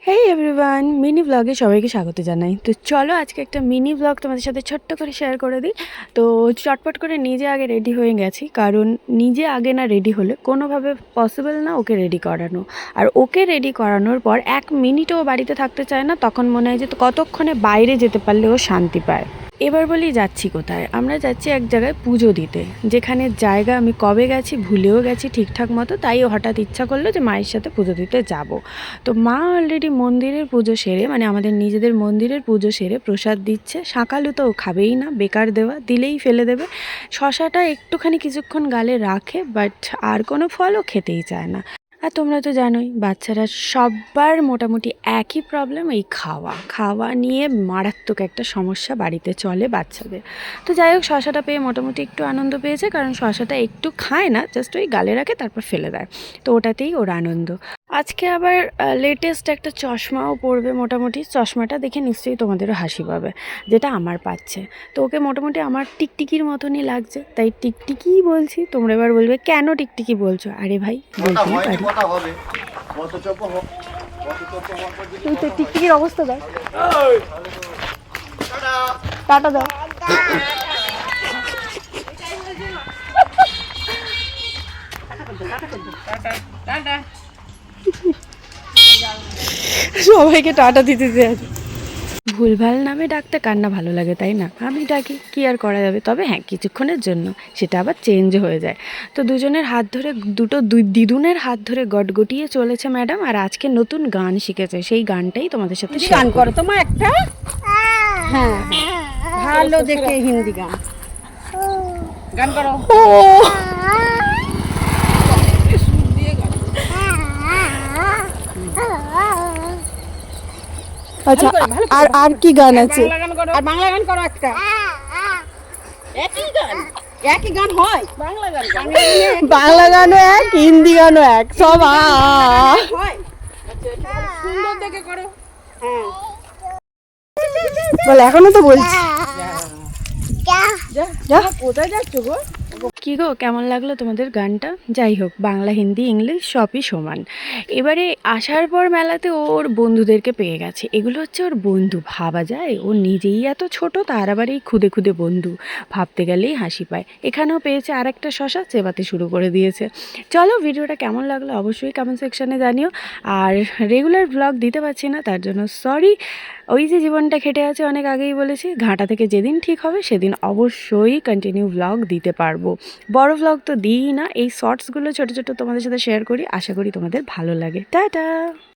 হেই everyone, mini ব্লগে সবাইকে স্বাগত জানাই। তো চলো আজকে একটা মিনি ব্লগ তোমাদের সাথে ছোট্ট করে শেয়ার করে দিই। তো চটপট করে নিজে আগে রেডি হয়ে গেছি, কারণ নিজে আগে না রেডি হলে কোনোভাবে পসিবল না ওকে রেডি করানো। আর ওকে রেডি করানোর পর 1 মিনিটও ও বাড়িতে থাকতে চায় না, তখন মনে হয় যে তো কতক্ষণে বাইরে যেতে পারলে ও শান্তি পায়। এবার বলি যাচ্ছি কোথায়। আমরা যাচ্ছি এক জায়গায় পুজো দিতে, যেখানে জায়গা আমি কবে গেছি ভুলেও গেছি ঠিকঠাক মতো, তাই ও হঠাৎ ইচ্ছা করলো যে মায়ের সাথে পুজো দিতে যাব। তো মা অলরেডি মন্দিরের পুজো সেরে, মানে আমাদের নিজেদের মন্দিরের পুজো সেরে প্রসাদ দিচ্ছে। শাকালু তো ও খাবেই না, বেকার দেওয়া, দিলেই ফেলে দেবে। শশাটা একটুখানি কিছুক্ষণ গালে রাখে, বাট আর কোনো ফলও খেতেই চায় না। আর তোমরা তো জানোই বাচ্চারা সবার মোটামুটি একই প্রবলেম, এই খাওয়া খাওয়া নিয়ে মারাত্মক একটা সমস্যা বাড়িতে চলে বাচ্চাদের। তো যাই হোক, শশাটা পেয়ে মোটামুটি একটু আনন্দ পেয়েছে, কারণ শশাটা একটু খায় না, জাস্ট ওই গালে রাখে তারপর ফেলে দেয়। তো ওটাতেই ওর আনন্দ। আজকে আবার লেটেস্ট একটা চশমাও পরবে। মোটামুটি চশমাটা দেখে নিশ্চয়ই তোমাদেরও হাসি পাবে, যেটা আমার পাচ্ছে। তো ওকে মোটামুটি আমার টিকটিকির মতনই লাগছে, তাই টিকটিকিই বলছি। তোমরা এবার বলবে কেন টিকটিকি বলছো? আরে ভাই, বলতেই পারি। তুই তো টিকটিকির অবস্থা দেখ, টাটা দাও। সবাইকে টাটা দিতে আছে। ভুলভাল নামে ডাকতে কার না ভালো লাগে, তাই না? আমি ডাকি, কি আর করা যাবে। তবে হ্যাঁ, কিছুক্ষণের জন্য সেটা আবার চেঞ্জ হয়ে যায়। তো দুজনের হাত ধরে, দুই দিদুনের হাত ধরে গটগটিয়ে চলেছে ম্যাডাম। আর আজকে নতুন গান শিখেছে, সেই গানটাই তোমাদের সাথে গান শেয়ার করো করি। তোমার একটা। হ্যাঁ, ভালো দেখে হিন্দি গান গান করো। ও আচ্ছা, আর আর কি গান আছে? বাংলা গান করো, আর বাংলা গান করো একটা। একই গান, একই গান হয়। বাংলা গান, বাংলা গানও এক, হিন্দি গানও এক, সব হয়। সুন্দর দেখে করো। হ্যাঁ, বল, এখনো তো বলছি। যা কোথায় যাচ্ছ গো? কী গো, কেমন লাগলো তোমাদের গানটা? যাই হোক, বাংলা হিন্দি ইংলিশ সবই সমান। এবারে আসার পর মেলাতে ওর বন্ধুদেরকে পেয়ে গেছে। এগুলো হচ্ছে ওর বন্ধু, ভাবা যায়? ও নিজেই এত ছোট, তার আবার এই খুদে খুদে বন্ধু, ভাবতে গেলেই হাসি পায়। এখানেও পেয়েছে আর একটা শশা, চেবাতে শুরু করে দিয়েছে। চলো, ভিডিওটা কেমন লাগলো অবশ্যই কমেন্ট সেকশানে জানিও। আর রেগুলার ব্লগ দিতে পারছি না, তার জন্য সরি। ওই যে জীবনটা খেটে আছে, অনেক আগেই বলেছি, ঘাটা থেকে যেদিন ঠিক হবে সেদিন অবশ্যই কন্টিনিউ ব্লগ দিতে পারবো। বড় ব্লগ তো দিই না, এই শর্টসগুলো ছোটো ছোটো তোমাদের সাথে শেয়ার করি। আশা করি তোমাদের ভালো লাগে। টাটা।